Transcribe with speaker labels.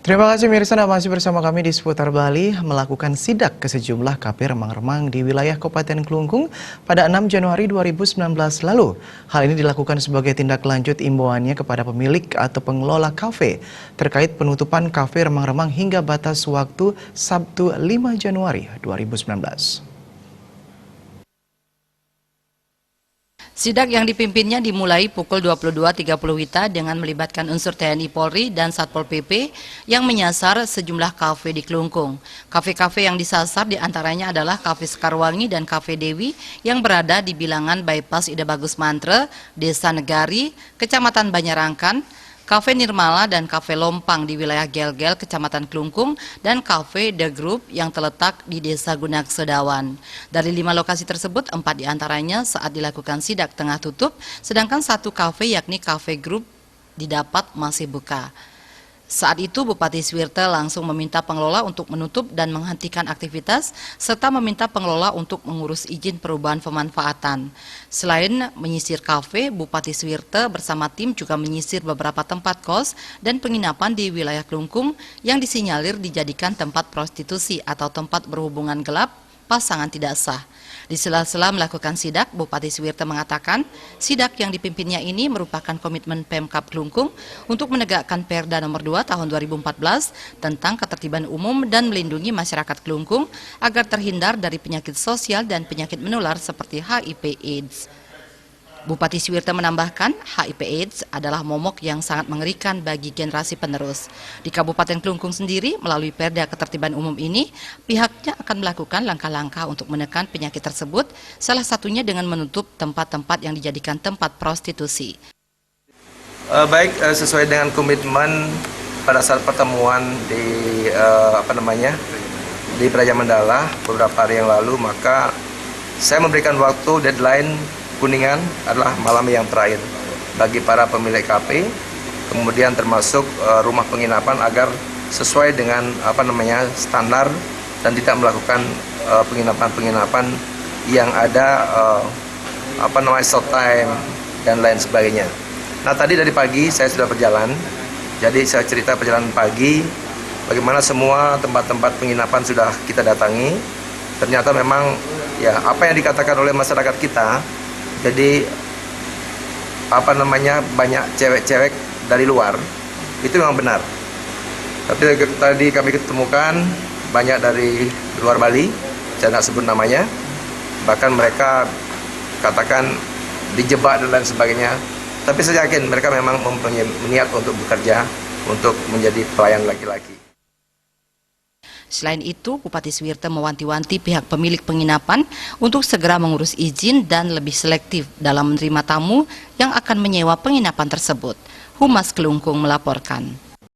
Speaker 1: Terima kasih Mirsa, masih bersama kami di Seputar Bali melakukan sidak ke sejumlah kafe remang-remang di wilayah Kabupaten Kelungkung pada 6 Januari 2019 lalu. Hal ini dilakukan sebagai tindak lanjut imbauannya kepada pemilik atau pengelola kafe terkait penutupan kafe remang-remang hingga batas waktu Sabtu 5 Januari 2019.
Speaker 2: Sidak yang dipimpinnya dimulai pukul 22.30 WITA dengan melibatkan unsur TNI Polri dan Satpol PP yang menyasar sejumlah kafe di Kelungkung. Kafe-kafe yang disasar diantaranya adalah Kafe Sekarwangi dan Kafe Dewi yang berada di bilangan Bypass Ida Bagus Mantre, Desa Negari, Kecamatan Banyarangkan, Kafe Nirmala dan Kafe Lompang di wilayah Gelgel, Kecamatan Kelungkung, dan Kafe The Group yang terletak di Desa Gunak Sedawan. Dari 5 lokasi tersebut, 4 diantaranya saat dilakukan sidak tengah tutup, sedangkan 1 kafe yakni Kafe Group didapat masih buka. Saat itu Bupati Swirte langsung meminta pengelola untuk menutup dan menghentikan aktivitas, serta meminta pengelola untuk mengurus izin perubahan pemanfaatan. Selain menyisir kafe, Bupati Swirte bersama tim juga menyisir beberapa tempat kos dan penginapan di wilayah Kelungkung yang disinyalir dijadikan tempat prostitusi atau tempat berhubungan gelap pasangan tidak sah. Di sela-sela melakukan sidak, Bupati Swirte mengatakan sidak yang dipimpinnya ini merupakan komitmen Pemkab Kelungkung untuk menegakkan Perda nomor 2 tahun 2014 tentang ketertiban umum dan melindungi masyarakat Kelungkung agar terhindar dari penyakit sosial dan penyakit menular seperti HIV/AIDS. Bupati Swirte menambahkan, HIV/AIDS adalah momok yang sangat mengerikan bagi generasi penerus. Di Kabupaten Kelungkung sendiri, melalui Perda Ketertiban Umum ini, pihaknya akan melakukan langkah-langkah untuk menekan penyakit tersebut, salah satunya dengan menutup tempat-tempat yang dijadikan tempat prostitusi.
Speaker 3: Sesuai dengan komitmen pada saat pertemuan di di Praja Mandala beberapa hari yang lalu, maka saya memberikan waktu deadline Kuningan adalah malam yang terakhir bagi para pemilik kafe, kemudian termasuk rumah penginapan agar sesuai dengan standar dan tidak melakukan penginapan-penginapan yang ada short time dan lain sebagainya. Nah, tadi dari pagi saya sudah berjalan, jadi saya cerita perjalanan pagi bagaimana semua tempat-tempat penginapan sudah kita datangi. Ternyata memang ya apa yang dikatakan oleh masyarakat kita. Jadi banyak cewek-cewek dari luar, itu memang benar. Tapi tadi kami ketemukan banyak dari luar Bali, saya tidak sebut namanya. Bahkan mereka katakan dijebak dan lain sebagainya. Tapi saya yakin mereka memang mempunyai niat untuk bekerja, untuk menjadi pelayan laki-laki.
Speaker 2: Selain itu, Bupati Swirte mewanti-wanti pihak pemilik penginapan untuk segera mengurus izin dan lebih selektif dalam menerima tamu yang akan menyewa penginapan tersebut. Humas Kelungkung melaporkan.